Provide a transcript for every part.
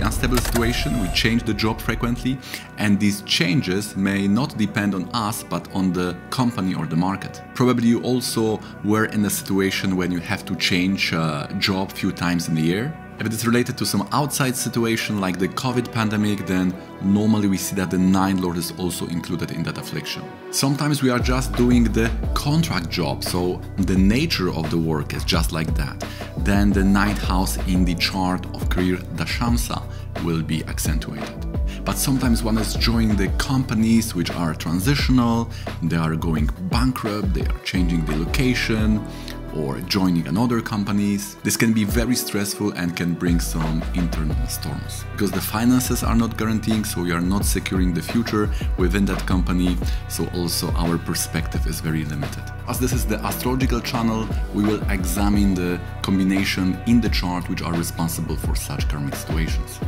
the unstable situation, we change the job frequently, and these changes may not depend on us, but on the company or the market. Probably you also were in a situation when you have to change a job a few times in the year. If it is related to some outside situation like the COVID pandemic, then normally we see that the ninth lord is also included in that affliction. Sometimes we are just doing the contract job, so the nature of the work is just like that. Then the ninth house in the chart of career dashamsa will be accentuated. But sometimes one is joining the companies which are transitional, they are going bankrupt, they are changing the location, or joining another companies. This can be very stressful and can bring some internal storms. Because the finances are not guaranteeing, so we are not securing the future within that company, so also our perspective is very limited. As this is the astrological channel, we will examine the combination in the chart which are responsible for such karmic situations.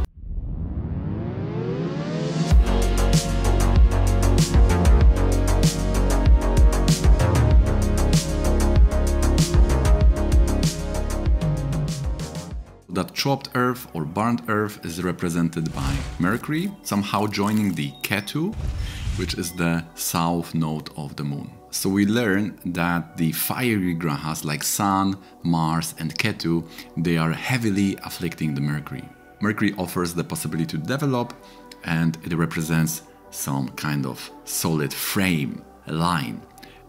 That chopped earth or burnt earth is represented by Mercury, somehow joining the Ketu, which is the south node of the moon. So we learn that the fiery grahas like Sun, Mars and Ketu, they are heavily afflicting the Mercury. Mercury offers the possibility to develop, and it represents some kind of solid frame, a line.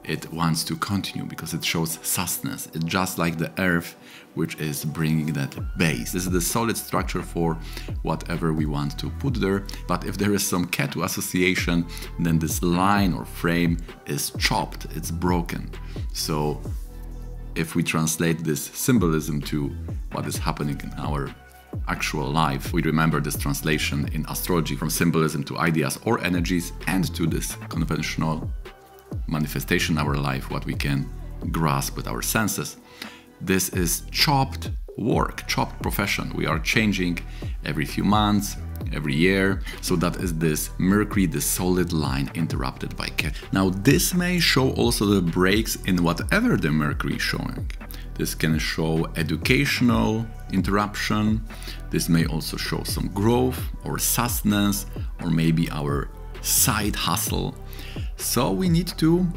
It wants to continue because it shows sustenance. It's just like the earth, which is bringing that base. This is the solid structure for whatever we want to put there. But if there is some Ketu association, then this line or frame is chopped, it's broken. So if we translate this symbolism to what is happening in our actual life, we remember this translation in astrology from symbolism to ideas or energies, and to this conventional manifestation in our life, what we can grasp with our senses. This is chopped work, chopped profession. We are changing every few months, every year. So that is this Mercury, the solid line interrupted by Ketu. Now this may show also the breaks in whatever the Mercury is showing. This can show educational interruption. This may also show some growth or sustenance, or maybe our side hustle. So we need to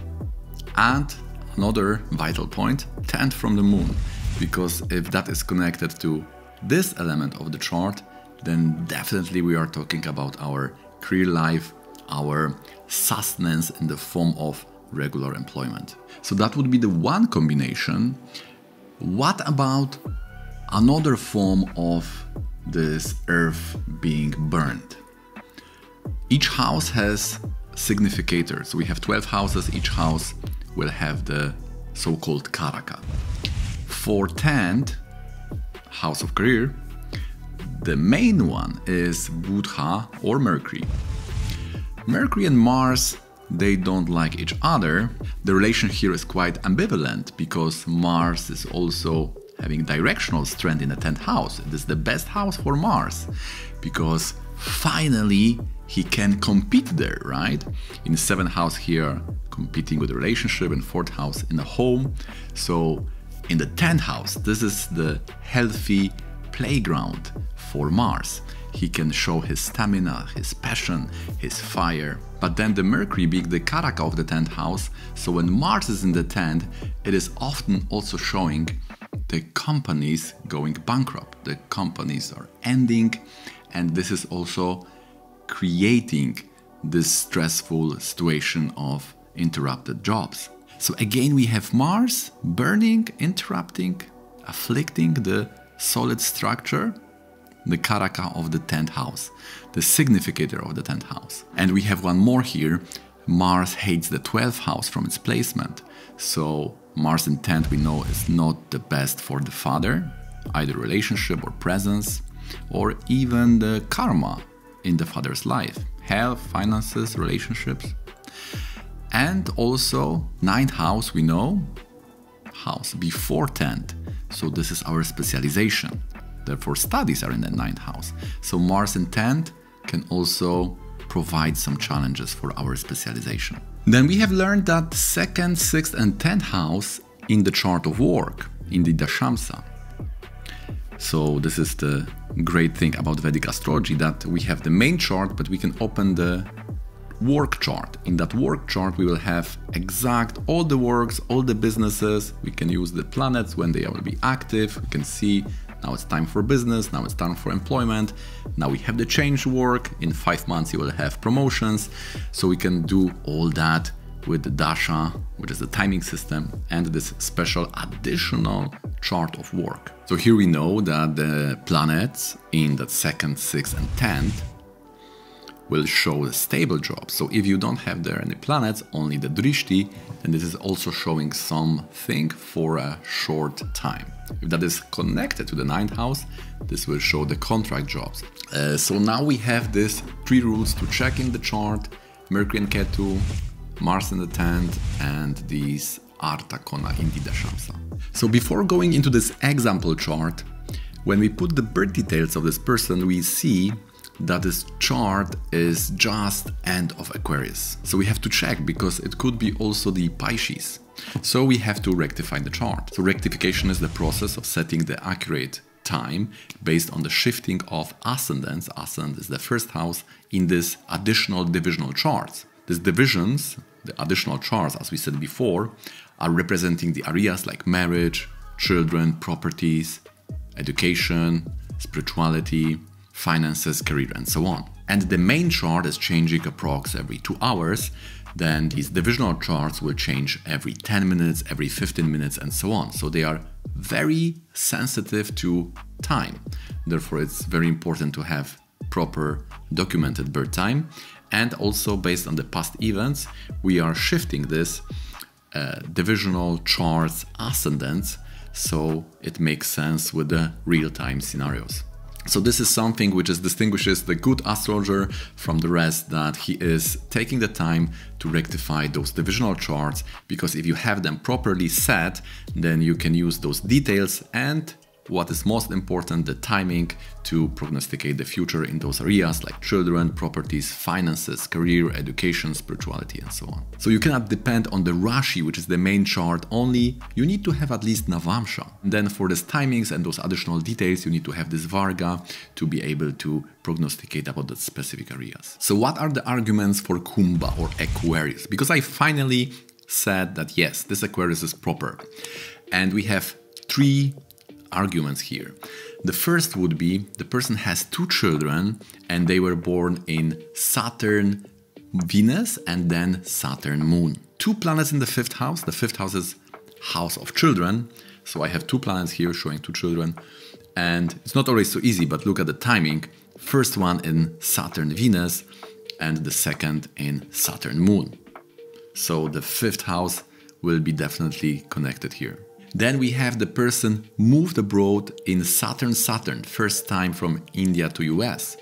add another vital point, 10th from the moon, because if that is connected to this element of the chart, then definitely we are talking about our career life, our sustenance in the form of regular employment. So that would be the one combination. What about another form of this earth being burned? Each house has significators. So we have 12 houses, each house will have the so-called kavaca. For 10th house of career, the main one is Buddha or Mercury. Mercury and Mars, they don't like each other. The relation here is quite ambivalent because Mars is also having directional strength in the 10th house. It is the best house for Mars because finally he can compete there, right? In the 7th house here, competing with a relationship, in 4th house in a home. So in the 10th house, this is the healthy playground for Mars. He can show his stamina, his passion, his fire. But then the Mercury being the kavaca of the 10th house, so when Mars is in the 10th, it is often also showing the companies going bankrupt. The companies are ending, and this is also creating this stressful situation of interrupted jobs. So again, we have Mars burning, interrupting, afflicting the solid structure, the kavaca of the 10th house, the significator of the 10th house. And we have one more here. Mars hates the 12th house from its placement. So Mars in 10th, we know, is not the best for the father, either relationship or presence, or even the karma in the father's life, health, finances, relationships. And also 9th house, we know, house before 10th. So this is our specialization. Therefore studies are in the 9th house. So Mars in 10th can also provide some challenges for our specialization. Then we have learned that 2nd, 6th and 10th house in the chart of work, in the dashamsa, So this is the great thing about Vedic astrology, that we have the main chart, but we can open the work chart. In that work chart, we will have exact all the works, all the businesses. We can use the planets when they will be active. We can see now it's time for business, now it's time for employment. Now we have the change work. In 5 months, you will have promotions. So we can do all that with the dasha, which is the timing system, and this special additional chart of work. So here we know that the planets in the 2nd, 6th, and 10th will show the stable jobs. So if you don't have there any planets, only the drishti, then this is also showing something for a short time. If that is connected to the 9th house, this will show the contract jobs. So now we have these 3 rules to check in the chart: Mercury and Ketu, Mars in the 10th, and these artha, kona in the dashamsa. So before going into this example chart, when we put the birth details of this person, we see that this chart is just end of Aquarius. So we have to check, because it could be also the Pisces. So we have to rectify the chart. So rectification is the process of setting the accurate time based on the shifting of ascendants. Ascendant is the 1st house in this additional divisional charts. These divisions, the additional charts, as we said before, are representing the areas like marriage, children, properties, education, spirituality, finances, career, and so on. And the main chart is changing approx every 2 hours. Then these divisional charts will change every 10 minutes, every 15 minutes, and so on. So they are very sensitive to time. Therefore, it's very important to have proper documented birth time. And also based on the past events, we are shifting this divisional charts ascendants, so it makes sense with the real-time scenarios. So this is something which distinguishes the good astrologer from the rest, that he is taking the time to rectify those divisional charts, because if you have them properly set, then you can use those details and, what is most important, the timing to prognosticate the future in those areas like children, properties, finances, career, education, spirituality, and so on. So you cannot depend on the Rashi, which is the main chart only. You need to have at least Navamsha. And then for these timings and those additional details, you need to have this Varga to be able to prognosticate about the specific areas. So what are the arguments for Kumbha or Aquarius? Because I finally said that yes, this Aquarius is proper. And we have 3 arguments here. The first would be the person has 2 children and they were born in Saturn, Venus, and then Saturn, Moon. 2 planets in the 5th house. The 5th house is house of children. So I have 2 planets here showing 2 children. And it's not always so easy, but look at the timing. First one in Saturn, Venus, and the second in Saturn, Moon. So the 5th house will be definitely connected here. Then we have the person moved abroad in Saturn, first time from India to US.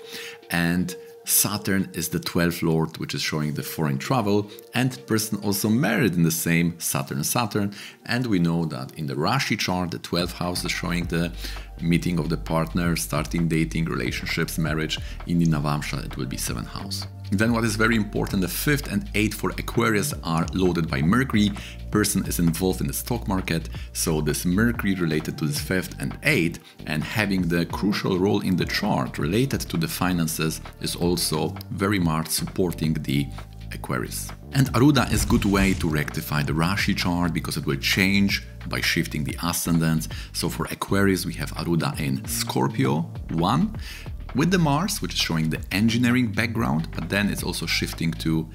And Saturn is the 12th lord, which is showing the foreign travel, and the person also married in the same Saturn. And we know that in the Rashi chart, the 12th house is showing the meeting of the partner, starting dating, relationships, marriage. In the Navamsha, it will be 7th house. Then what is very important, the 5th and 8th for Aquarius are loaded by Mercury. Person is involved in the stock market, so this Mercury related to this 5th and 8th and having the crucial role in the chart related to the finances is also very much supporting the Aquarius. And arudha is a good way to rectify the Rashi chart because it will change by shifting the ascendants. So for Aquarius we have arudha in Scorpio 1, with the Mars, which is showing the engineering background, but then it's also shifting to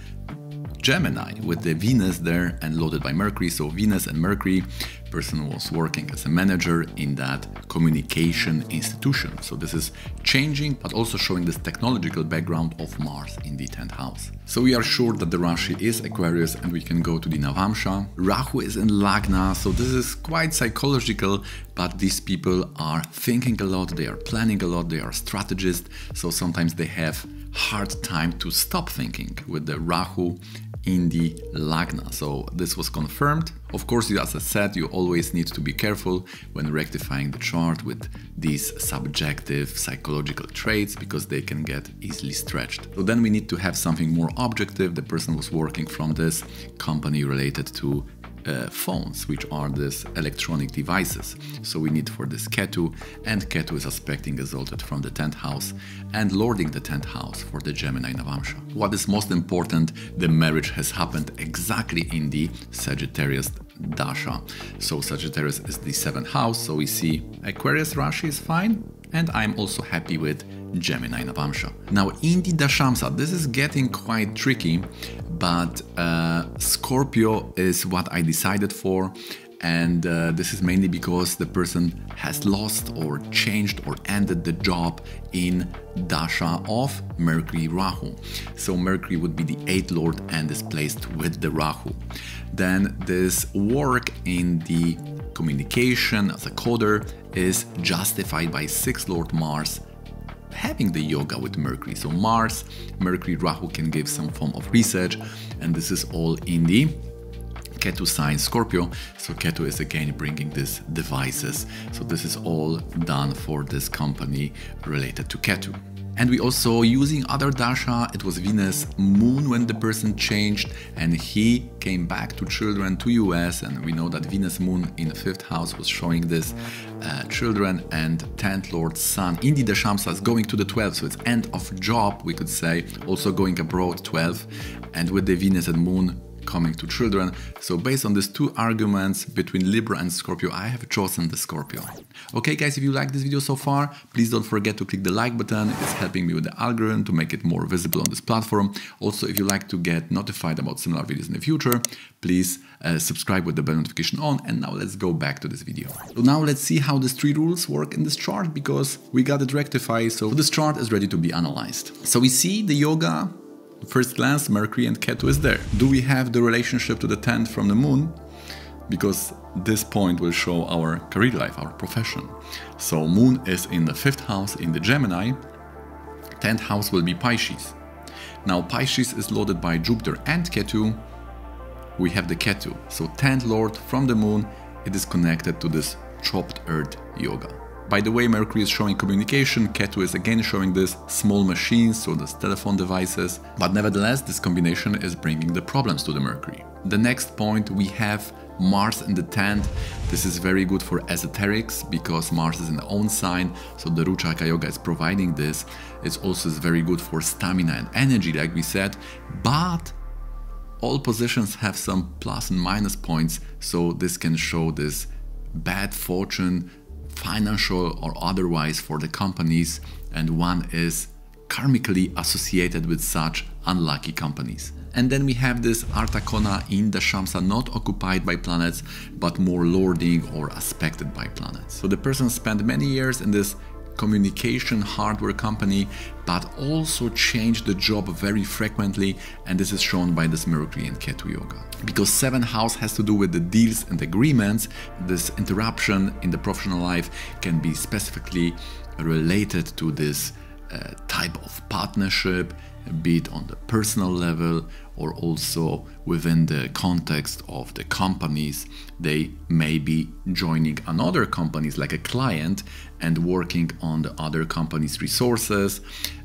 Gemini with the Venus there and loaded by Mercury. So Venus and Mercury, person was working as a manager in that communication institution. So this is changing, but also showing this technological background of Mars in the 10th house. So we are sure that the Rashi is Aquarius and we can go to the Navamsha. Rahu is in Lagna, so this is quite psychological, but these people are thinking a lot, they are planning a lot, they are strategists, so sometimes they have hard time to stop thinking with the Rahu in the Lagna. So this was confirmed. Of course, as I said, you always need to be careful when rectifying the chart with these subjective psychological traits because they can get easily stretched. So then we need to have something more objective. The person was working from this company related to phones, which are these electronic devices. So we need for this ketu, and ketu is aspecting exalted from the 10th house and lording the 10th house for the Gemini Navamsha. What is most important, the marriage has happened exactly in the Sagittarius dasha. So Sagittarius is the 7th house, so we see Aquarius Rashi is fine, and I'm also happy with Gemini Navamsha. Now in the dashamsa, this is getting quite tricky, but Scorpio is what I decided for, and this is mainly because the person has lost or changed or ended the job in dasha of Mercury Rahu. So Mercury would be the 8th lord and is placed with the Rahu. Then this work in the communication as a coder is justified by 6th lord Mars having the yoga with Mercury. So Mars, Mercury, Rahu can give some form of research, and this is all in the Ketu sign Scorpio. So Ketu is again bringing these devices. So this is all done for this company related to Ketu. And we also using other dasha, it was Venus Moon when the person changed and he came back to children to US, and we know that Venus Moon in the 5th house was showing this children, and 10th lord Sun in the dashamsa is going to the 12th, so it's end of job, we could say, also going abroad 12, and with the Venus and Moon coming to children. So based on these two arguments between Libra and Scorpio, I have chosen the Scorpio. Okay guys, if you like this video so far, please don't forget to click the like button. It's helping me with the algorithm to make it more visible on this platform. Also, if you like to get notified about similar videos in the future, please subscribe with the bell notification on. And now let's go back to this video. So now let's see how these 3 rules work in this chart, because we got it rectified. So this chart is ready to be analyzed. So we see the yoga. First glance, Mercury and Ketu is there. Do we have the relationship to the 10th from the moon? Because this point will show our career life, our profession. So moon is in the 5th house in the Gemini. 10th house will be Pisces. Now Pisces is loaded by Jupiter and Ketu. We have the Ketu. So 10th lord from the moon, it is connected to this chopped earth yoga. By the way, Mercury is showing communication, Ketu is again showing this small machines, so this telephone devices, but nevertheless this combination is bringing the problems to the Mercury. The next point, we have Mars in the 10th. This is very good for esoterics because Mars is in the own sign, so the Ruchaka yoga is providing this. It's also very good for stamina and energy, like we said, but all positions have some plus and minus points, so this can show this bad fortune, financial or otherwise, for the companies, and one is karmically associated with such unlucky companies. And then we have this artha kona in the Shamsa, not occupied by planets but more lording or aspected by planets. So the person spent many years in this communication hardware company, but also changed the job very frequently, and this is shown by this Mercury and Ketu yoga. Because 7th house has to do with the deals and agreements, this interruption in the professional life can be specifically related to this type of partnership, be it on the personal level or also within the context of the companies. They may be joining another companies like a client and working on the other company's resources,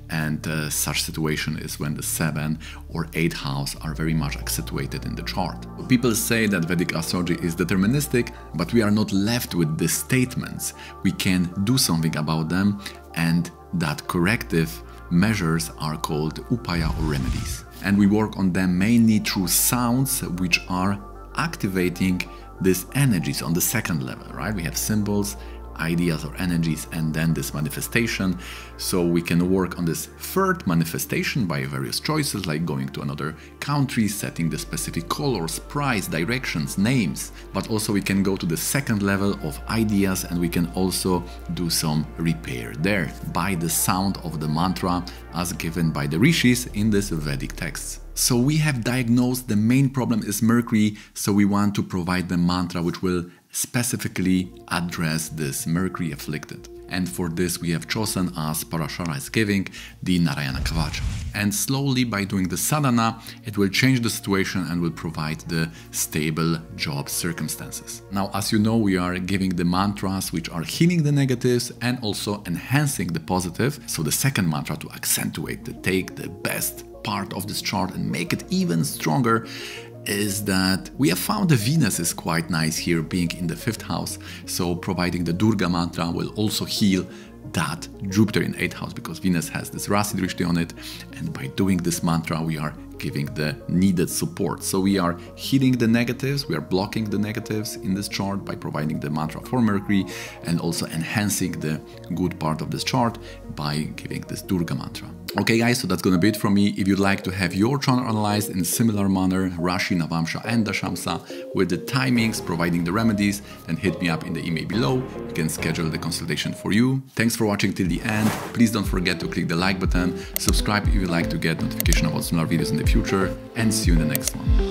and such situation is when the 7th or 8th house are very much accentuated in the chart. People say that Vedic astrology is deterministic, but we are not left with these statements. We can do something about them, and that corrective measures are called upaya or remedies. And we work on them mainly through sounds which are activating these energies on the 2nd level, right? We have symbols, ideas or energies, and then this manifestation. So we can work on this 3rd manifestation by various choices, like going to another country, setting the specific colors, price, directions, names. But also we can go to the 2nd level of ideas, and we can also do some repair there by the sound of the mantra as given by the rishis in this Vedic texts. So we have diagnosed the main problem is Mercury, so we want to provide the mantra which will specifically address this Mercury afflicted. And for this we have chosen, as Parashara is giving, the Narayana Kavaca. And slowly, by doing the sadhana, it will change the situation and will provide the stable job circumstances. Now, as you know, we are giving the mantras which are healing the negatives and also enhancing the positive. So the 2nd mantra, to accentuate, to take the best part of this chart and make it even stronger, is that we have found the Venus is quite nice here, being in the 5th house. So providing the Durga mantra will also heal that Jupiter in 8th house, because Venus has this Rasi Drishti on it, and by doing this mantra we are giving the needed support. So we are healing the negatives, we are blocking the negatives in this chart by providing the mantra for Mercury, and also enhancing the good part of this chart by giving this Durga mantra. Okay guys, so that's gonna be it from me. If you'd like to have your chart analyzed in a similar manner, Rashi, Navamsha and Dashamsa, with the timings, providing the remedies, then hit me up in the email below. You can schedule the consultation for you. Thanks for watching till the end. Please don't forget to click the like button, subscribe if you'd like to get notification about similar videos in the future, and see you in the next one.